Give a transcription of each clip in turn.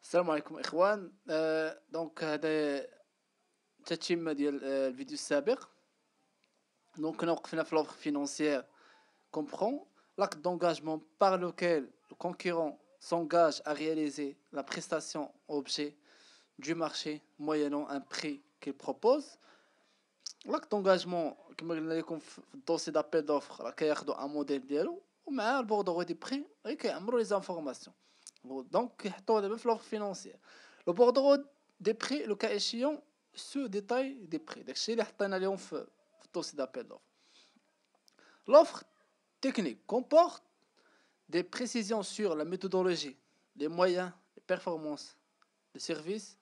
السلام عليكم اخوان. دونك هذا تتم ديال الفيديو السابق. دونك كنا وقفنا في l'offre financière comprend l'acte d'engagement par lequel le concurrent s'engage à réaliser la prestation objet du marché moyennant un prix qu'il propose. l'acte d'engagement كما قلنا لكم في الدوسي دابيل دوفر راه كياخذوا ان موديل ديالو ومع البوردو دي بري غير كيعمروا لي زانفورماسيون. Donc, l'offre financière. Le bordereau des prix, le cas échéant, ce détail des prix. Le dossier d'appel d'offres. L'offre technique comporte des précisions sur la méthodologie, les moyens, les performances, les services.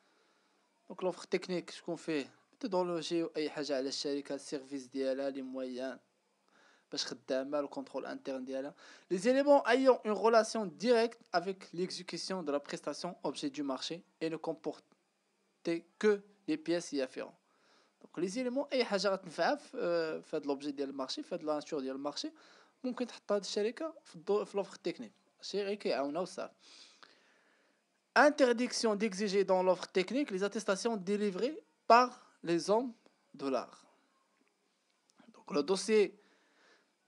Donc, l'offre technique, ce qu'on fait, méthodologie, les services, les moyens, le contrôle interne ديالها. Les éléments ayant une relation directe avec l'exécution de la prestation objet du marché et ne comportent que les pièces y afférentes. Donc les éléments اي حاجه غتنفعها في هذا l'objet ديال المارشي في هذا لا ناتور ديال المارشي ممكن تحطها هذه الشركه في l'offre technique. ماشي غير كيعاونها وصافي. Interdiction d'exiger dans l'offre technique les attestations délivrées par les hommes de l'art. Donc le dossier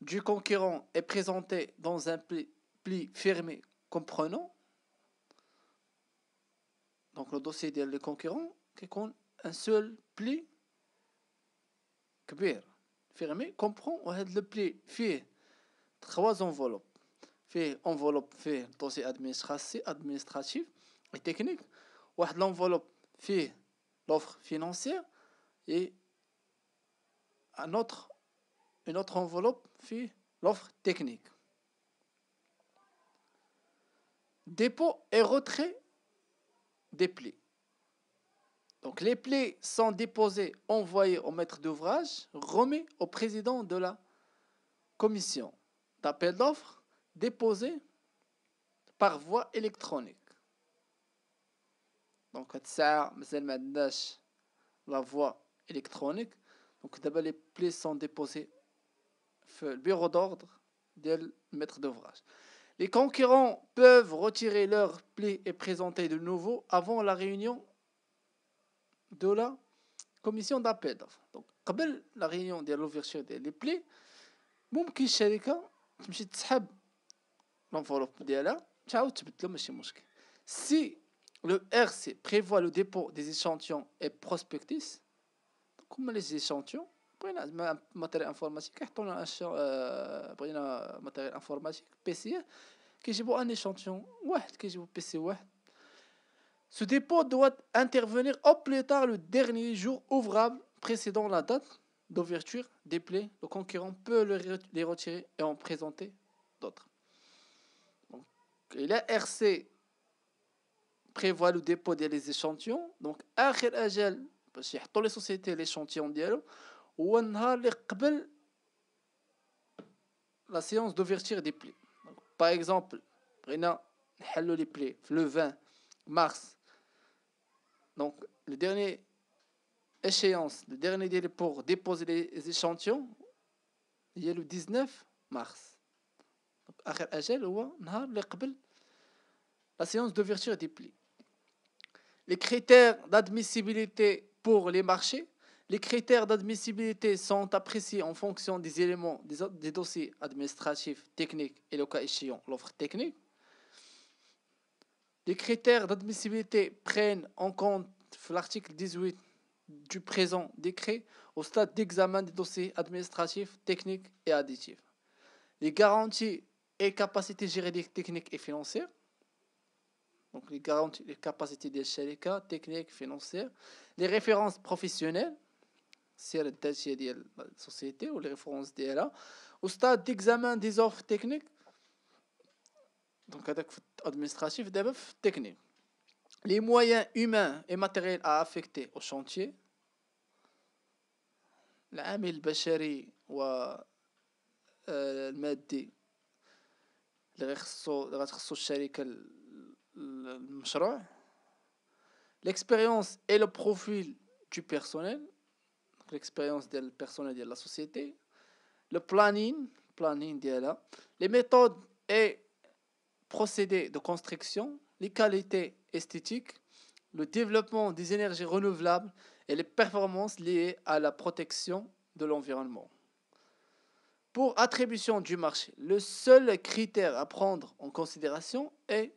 du concurrent est présenté dans un pli fermé comprenant. Donc le dossier des concurrents qui compte un seul pli fermé comprend le pli fait trois enveloppes. Fait enveloppe fait dossier administratif et technique. L'enveloppe fait l'offre financière et une autre enveloppe fait l'offre technique. Dépôt et retrait des plis. Donc les plis sont déposés, envoyés au maître d'ouvrage, remis au président de la commission d'appel d'offres, déposés par voie électronique. Donc ça, la voie électronique. Donc d'abord les plis sont déposés le bureau d'ordre du maître d'ouvrage. Les concurrents peuvent retirer leurs plis et présenter de nouveau avant la réunion de la commission d'appel d'offres. Donc, avant la réunion de l'ouverture des plis, ممكن الشركة تمشي تسحب l'enveloppe ديالها تعاود تبدلو ماشي مشكل. Si le RC prévoit le dépôt des échantillons et prospectus, comme les échantillons, بغينا ماتيريال انفورماتيك يحطوا لنا بغينا ماتيريال انفورماتيك بي سي كيجيبوا ان échantillon واحد كيجيبوا بي سي واحد. Ce dépôt doit intervenir au plus tard le dernier jour ouvrable précédant la date d'ouverture des plis. Le concurrent peut les retirer et en présenter d'autres. Donc, et la RC prévoit le dépôt des échantillons. Donc آخر أجل باش يحطوا les sociétés l'échantillon ديالو هو النهار اللي قبل la séance d'ouverture des plis. Donc, par exemple, بغينا نحلوا les plis le 20 mars. Donc, le dernier échéance, le dernier délai pour déposer les échantillons, il y a le 19 mars. Donc, آخر أجل هو النهار اللي قبل la séance d'ouverture des plis. Les critères d'admissibilité pour les marchés. Les critères d'admissibilité sont appréciés en fonction des éléments des dossiers administratifs, techniques et le cas échéant, l'offre technique. Les critères d'admissibilité prennent en compte l'article 18 du présent décret au stade d'examen des dossiers administratifs, techniques et additifs. Les garanties et capacités juridiques, techniques et financières. Donc les garanties, les capacités des شركة techniques, financières. Les références professionnelles. سير الذاتية ديال السوسيتي ou les références ديالها. Au stade d'examen des offres techniques. Donc هذاك في administratif دابا في technique. Les moyens humains et matériels à affecter au chantier. العامل البشري والمادي اللي غتخصو الشركة المشروع. L'expérience et le profil du personnel. L'expérience du personnel de la société. Le planning ديالها. Les méthodes et procédés de construction. les qualités esthétiques, le développement des énergies renouvelables et les performances liées à la protection de l'environnement. Pour attribution du marché, le seul critère à prendre en considération est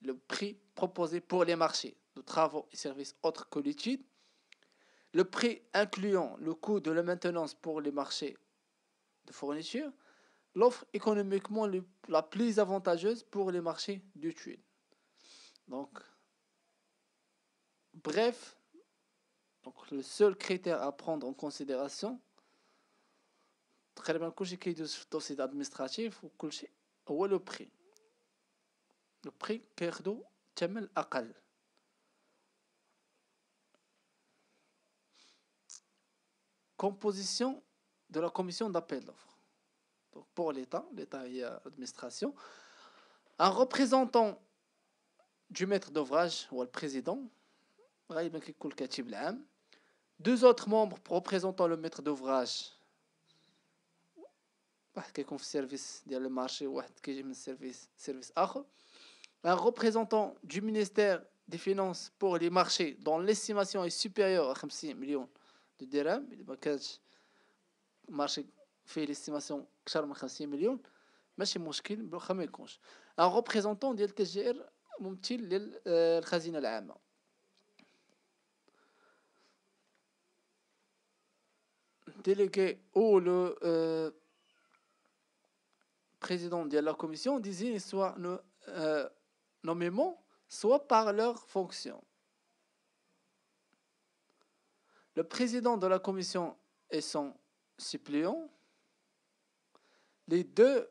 le prix proposé pour les marchés de travaux et services autres que l'étude, le prix incluant le coût de la maintenance pour les marchés de fourniture, l'offre économiquement la plus avantageuse pour les marchés d'études. Donc, bref, donc le seul critère à prendre en considération تقريبا كلشي كيدوز في الدوسي ادمنستراتيف وكلشي هو لو بري. لو بري كياخدو الثمن الاقل. Composition de la commission d'appel d'offres. Donc pour l'État et l'administration, un représentant du maître d'ouvrage ou le président, deux autres membres représentant le maître d'ouvrage, qui est service de le marché ou qui est service autre, un représentant du ministère des Finances pour les marchés dont l'estimation est supérieure à 50 millions de dirhams. Il n'y a pas de marché fait l'estimation كثر من 50 مليون ماشي مشكل واخا ما يكونش. ان ريبريزونطون ديال تي جي ار ممثل للخزينه العامه. délégué ou le président de la commission désigne soit nommément soit par leur fonction. Le président de la commission et son suppléant. Les deux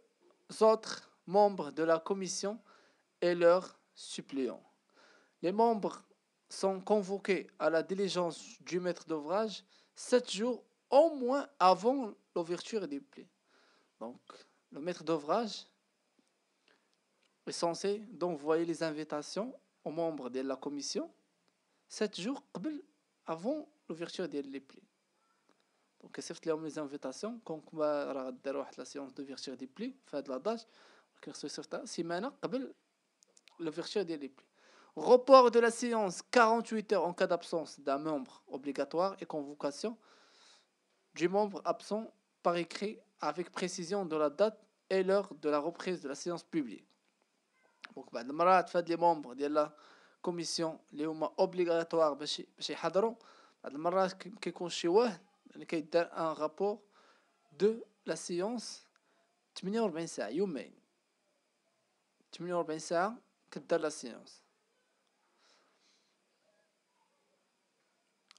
autres membres de la commission et leurs suppléants. Les membres sont convoqués à la diligence du maître d'ouvrage 7 jours au moins avant l'ouverture des plis. Donc, le maître d'ouvrage est censé d'envoyer les invitations aux membres de la commission 7 jours avant l'ouverture des plis. Donc, كيصيفط لهم les invitations كونك راه داروا واحد لا سيونس دوفيرتور دي بلي في هاد لا داج كيخصو يصيفطها سيمانه قبل l'ouverture des plis. Report de la séance 48 heures en cas d'absence d'un membre obligatoire et convocation du membre absent par écrit avec précision de la date et l'heure de la reprise de la séance publique. Donc بعد المرات فهاد لي membres ديال لا كوميسيون اللي هما اوبليغاتوار باش يحضروا بعد المرات كيكون شي واحد يعني كيدار ان رابور دو لا سيونس 48 ساعه يومين 48 ساعه كدار لا سيونس.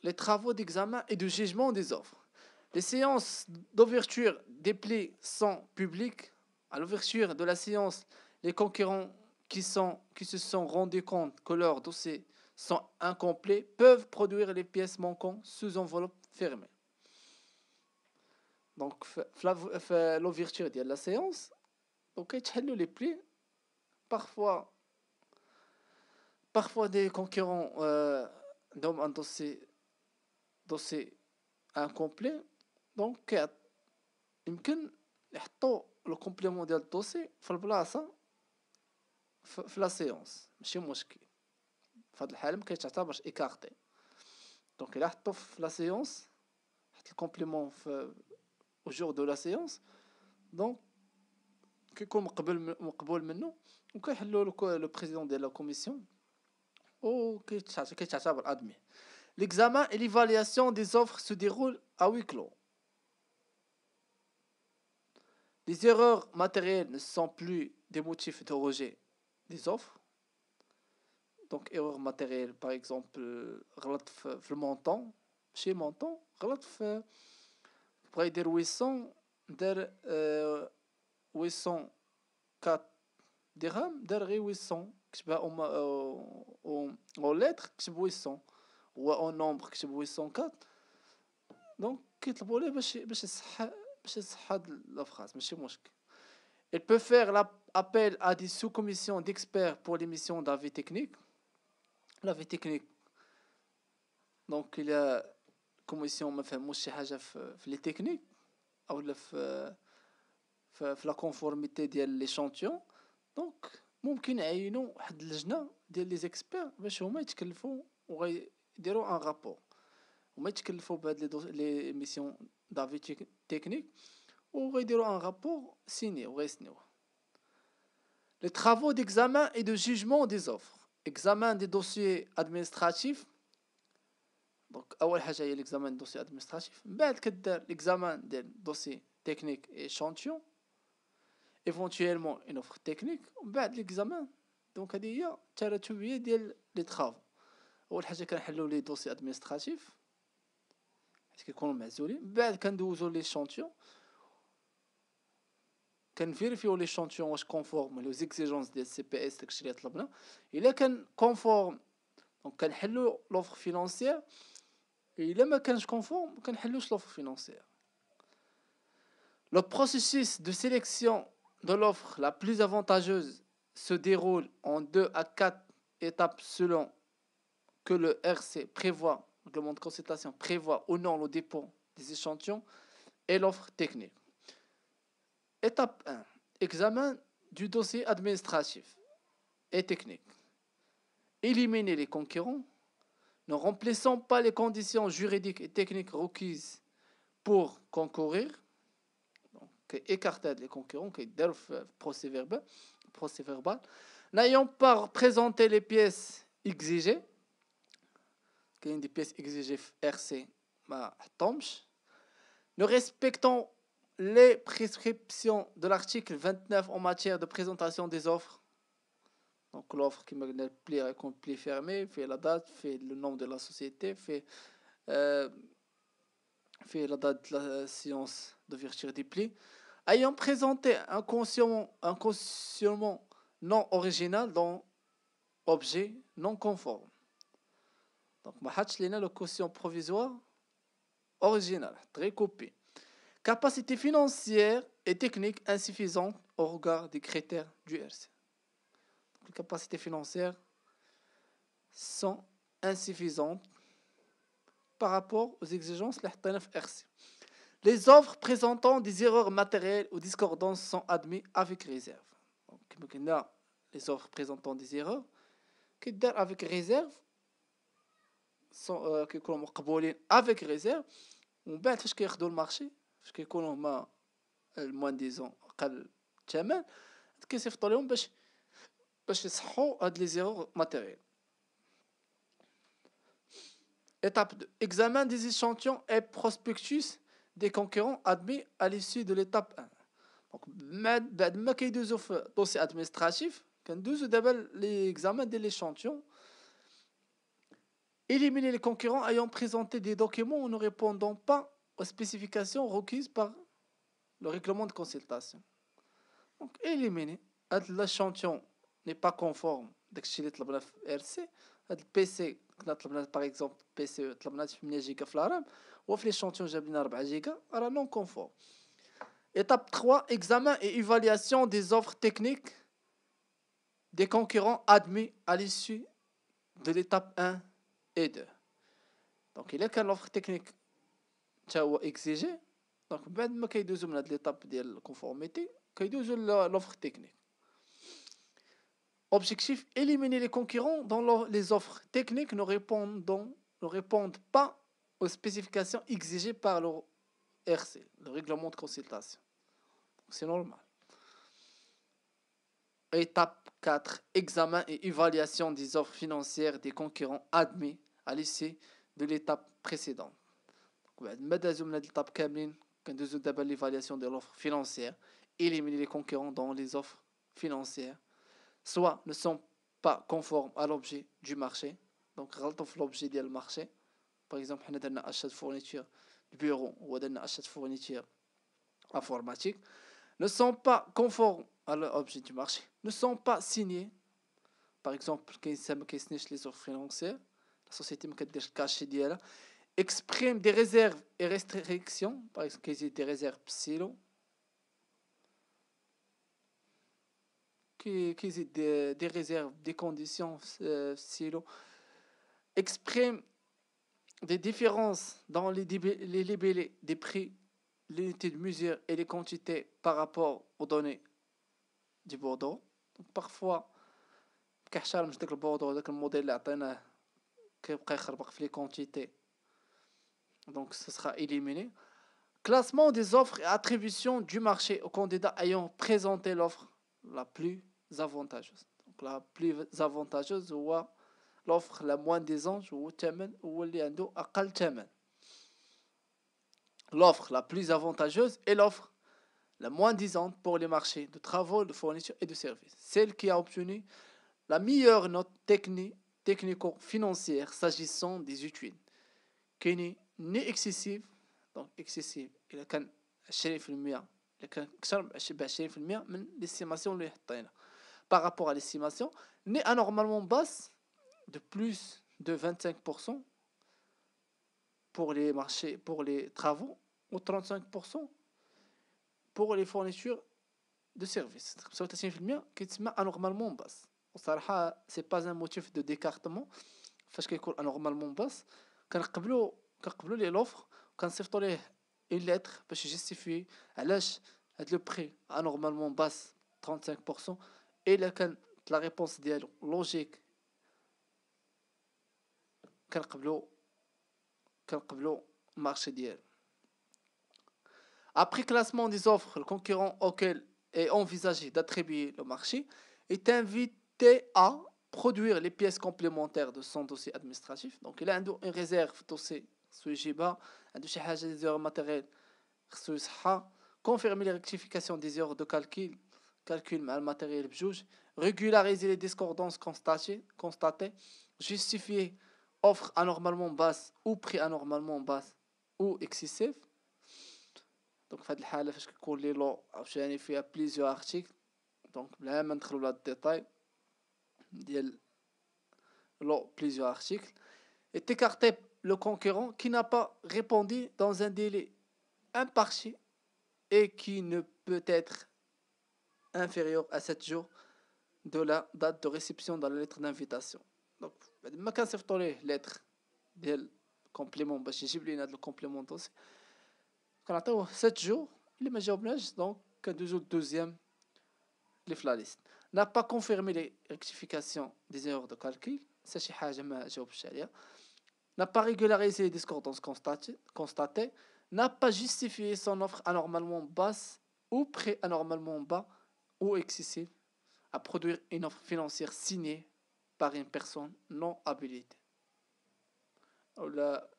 Les travaux d'examen et de jugement des offres. Les séances d'ouverture des plis sont publiques. À l'ouverture de la séance, les concurrents qui se sont rendus compte que leurs dossiers sont incomplets peuvent produire les pièces manquantes sous enveloppe fermée. Donc, l'ouverture de la séance, donc les plis. Parfois des concurrents donnent un dossier incomplet. Donc يمكن يحطوا لو كومبليمون ديال الدوسي في البلاصه في لا سيونس ماشي مشكل. في هذه الحاله ما كيتعتبرش ايكارتي. دونك الا حطوا في لا سيونس حط الكومبليمون في au jour de la séance دونك كيكون مقبول منه وكيحلوا لو بريزيدون ديال لا كوميسيون او كيتعتبر ادمي. L'examen et l'évaluation des offres se déroulent à huis clos. Les erreurs matérielles ne sont plus des motifs de rejet des offres. Donc, erreur matérielle, par exemple, غلط في المونطون ماشي مونطون غلط في بغا يدير 800 دار 804 درهم دار غير 800 كتبها او لتر كتب 800 هو اون نومبر كتب 804 دونك كيطلبوا ليه باش يصحح هاد لا فراس ماشي مشكل. Il peut faire l'appel à des sous-commissions d'experts pour l'émission d'avis technique. L'avis technique donc il y a commission ما فهموش شي حاجه في لي تكنيك او في لا كونفورميتي ديال l'échantillon. Donc ممكن يعينوا واحد اللجنه ديال لي زيكسبير باش هما يتكلفوا وغيديروا ان رابور، هما يتكلفوا بهاد لي ميسيون دافي تكنيك وغيديروا ان رابور سيني وغيسنيوه. Les travaux d'examen et de jugement des offres. Examen des dossiers administratifs. Donc, أول حاجة هي l'examen des dossiers administratifs. من بعد كدار l'examen des dossiers techniques et échantillons. Éventuellement une offre technique. ومن بعد l'examen. Donc, هذه هي التراتبية ديال les travaux. أول حاجة كنحلو لي dossiers administratifs حيت كيكونوا معزولين. من بعد كندوزو لي échantillons. كنفيريفيو لي شونتيون واش كونفورم لو زيكزيجونس ديال سي بي اس داكشي اللي طلبنا. الا كان كونفورم دونك كنحلو لوفر فينانسيير، الا ما كانش كونفورم ما كنحلوش لوفر فينانسيير. Le processus de sélection de l'offre la plus avantageuse se déroule en 2 à 4 étapes selon que le RC prévoit, le règlement de consultation prévoit ou non le dépôt des échantillons et l'offre technique. Étape 1. Examen du dossier administratif et technique. Éliminer les concurrents ne remplissant pas les conditions juridiques et techniques requises pour concourir. Donc, écarter les concurrents qui doivent procès verbal. N'ayant pas présenté les pièces exigées, qui sont des pièces exigées RC, ne respectant les prescriptions de l'article 29 en matière de présentation des offres. Donc l'offre qui me plie avec un pli fermé, fait la date, fait le nom de la société, fait la date de la séance d'ouverture des plis. Ayant présenté un cautionnement non original dans objet non conforme. Donc ma hatch lena le caution provisoire original, très copié. Capacité financière et technique insuffisante au regard des critères du RC. Les capacités financières sont insuffisantes par rapport aux exigences de RC. Les offres présentant des erreurs matérielles ou discordances sont admises avec réserve. Donc, les offres présentant des erreurs qui sont avec réserve sont مقبولين avec réserve. ومن بعد فاش كياخذوا المارشي فاش كيكونوا هما الموان ديزون اقل ثمن كيصيفطوا لهم باش يصحوا هاد لي زيرو ماتيريال. Étape 2. Examen des échantillons et prospectus des concurrents admis à l'issue de l'étape 1. Donc بعد ما كيدوزو في dossier administratif كندوزو دابا l'examen de l'échantillon. Éliminer les concurrents ayant présenté des documents ne répondant pas aux spécifications requises par le règlement de consultation. Donc éliminer. L'échantillon n'est pas conforme داكشي اللي طلبنا في RC. هاد البيسي كنا طلبنا par exemple PC طلبنا 8 جيجا في الرام وفي l'échantillon جاب لنا 4 جيجا راه non conforme. Étape 3. Examen et évaluation des offres techniques des concurrents admis à l'issue de l'étape 1 et 2. Donc il y a l'offre technique تا هو exigé. Donc بعد ما كيدوزو من هاد l'étape ديال الكونفورميتي كيدوزو l'offre technique. Objectif, éliminer les concurrents dont les offres techniques ne répondent pas aux spécifications exigées par le RC, le règlement de consultation. C'est normal. Étape 4. Examen et évaluation des offres financières des concurrents admis à l'issue de l'étape précédente. L'étape كاملين كندوزو دابا l'évaluation de l'offre financière, éliminer les concurrents dont les offres financières soit ne sont pas conformes à l'objet du marché. Donc غلطوا في l'objet ديال المارشي. Par exemple حنا درنا achat de fourniture du bureau ou درنا achat de fourniture informatique, ne sont pas conformes à l'objet du marché, ne sont pas signés. Par exemple ما كيسنيش les offres financières, la société ما كديرش الكاشي ديالها, exprime des réserves et restrictions, par exemple كيزيد des réserves psylo, qui des réserves, des conditions silo, exprime des différences dans les libellés des prix, l'unité de mesure et les quantités par rapport aux données du bordereau. بارفوا كيحشرمش داك البوطو داك الموديل اللي عطيناه كيبقى يخربق في لي كونتيتي donc ce sera éliminé. Classement des offres et attribution du marché aux candidats ayant présenté l'offre la plus avantageuse. Donc la plus avantageuse هو l'offre la moins disante هو الثمن هو اللي عنده أقل ثمن. L'offre la plus avantageuse est l'offre la moins disante pour les marchés de travaux, de fourniture et de services. Celle qui a obtenu la meilleure note technico-financière s'agissant des études, qui n'est ni excessive, donc excessive, إذا كان 20%, إذا كان أكثر ب 20% من l'estimation اللي حطينا. Par rapport à l'estimation, ni anormalement basse de plus de 25% pour les marchés, pour les travaux, ou 35% pour les fournitures de services. 35% كيتسمى anormalement basse. وصراحة سي با ان موتيف دو ديكارتمون فاش كيكون انورمالمون باس كنقبلوا ليه لوفر وكنصيفطوا ليه اون ليتر باش يجيستيفي علاش هاد لو بري انورمالمون باس 35% الا كان لا ريبونس ديالو لوجيك كنقبلوا المارشي ديالو. Après classement des offres, le concurrent auquel est envisagé d'attribuer le marché est invité à produire les pièces complémentaires de son dossier administratif. Donc, il a une réserve dossier sous JIBA, des erreurs matérielles, confirmer les rectifications des erreurs de calcul مع le matériel بجوج, régulariser les discordances constatées, justifier offre anormalement basse ou prix anormalement basse ou excessif. دونك في هذه الحاله فاش كيكون لي لو عاوتاني فيها بليزيو ارتيكل دونك بلا ما ندخلوا لهاد الديتاي ديال لو بليزيو ارتيكل est écarté le concurrent qui n'a pas répondu dans un délai imparti et qui ne peut être inférieur à 7 jours de la date de réception de la lettre d'invitation. Donc ما كنصيفطوا ليه lettre ديال كومبليمون باش يجيب لينا هاد الكومبليمون دوسي كنعطيوه 7 jours اللي ما جاوبناش دونك كندوزو الدوزيام اللي في لا ليست. n'a pas confirmé les rectifications des erreurs de calcul ça شي حاجه ما جاوبش عليها. n'a pas régularisé les discordances constatées, n'a pas justifié son offre anormalement basse ou prix anormalement bas ou excessif à produire une offre financière signée par une personne non habilitée. ولا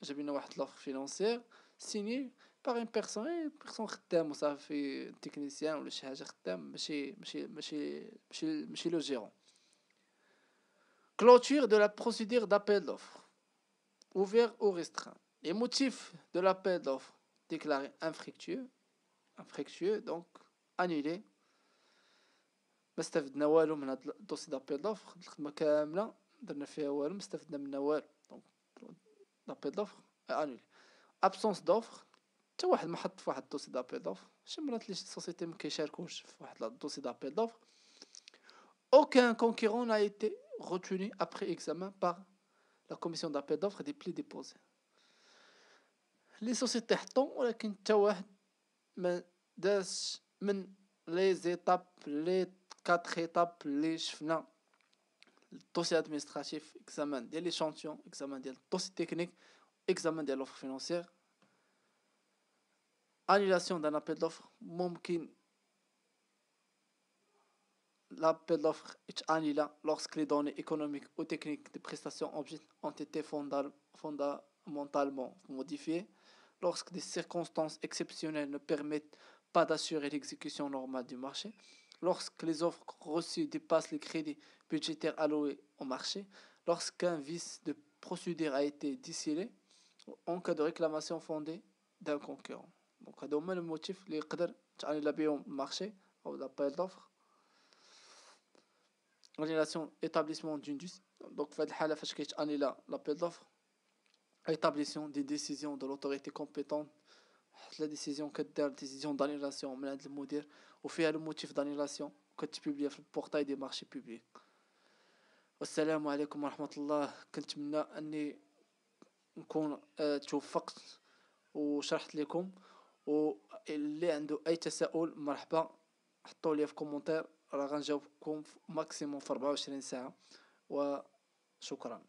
جبنا واحد l'offre financière signée par une personne خدام وصافي تكنيسيان ولا شي حاجه خدام ماشي لو جيرون. Clôture de la procédure d'appel d'offres. Ouvert ou restreint. Les motifs de l'appel d'offres déclarés infructueux donc annulés. ما استفدنا والو من هاد الدوسي دابيل دوفر الخدمه كامله درنا فيها والو ما استفدنا منها والو دونك دابيل دوفر انولي. ابسونس دوفر حتى واحد ما حط في واحد الدوسي دابيل دوفر شي مرات لي سوسيتي ما كيشاركوش في واحد الدوسي دابيل دوفر. aucun concurrent n'a été retenu après examen par la commission d'appel d'offres des plis déposés. لي سوسيتي حطوا ولكن حتى واحد ما داش من لي زيتاب لي 4 étapes اللي شفنا الدوسي ادمنستراتيف اكزامان ديال لي شانتيون اكزامان ديال الدوسي تكنيك اكزامان ديال لوفر فينانسيير. annulation d'un appel d'offres ممكن l'appel d'offres est annulé lorsque les données économiques ou techniques des prestations objets ont été fondamentalement modifiées, lorsque des circonstances exceptionnelles ne permettent pas d'assurer l'exécution normale du marché, lorsque les offres reçues dépassent les crédits budgétaires alloués au marché, lorsqu'un vice de procédure a été décelé, en cas de réclamation fondée d'un concurrent. Donc, هذا هما الموتيف اللي يقدر تعاني بهم المارشي أو l'appel d'offres. Annulation établissement d'une donc في هذه الحالة فاش كيتانيلا l'appel d'offres établissement des décisions de l'autorité compétente. la décision كدار décision d'annulation من عند المدير وفيها le motif d'annulation كتبوبليا في البورتاي دي مارشي بوبليك. والسلام عليكم ورحمة الله. كنتمنى اني نكون توفقت وشرحت لكم، واللي عنده اي تساؤل مرحبا حطوا لي في كومنتير راه غنجاوبكم ماكسيموم في 24 ساعة. وشكرا.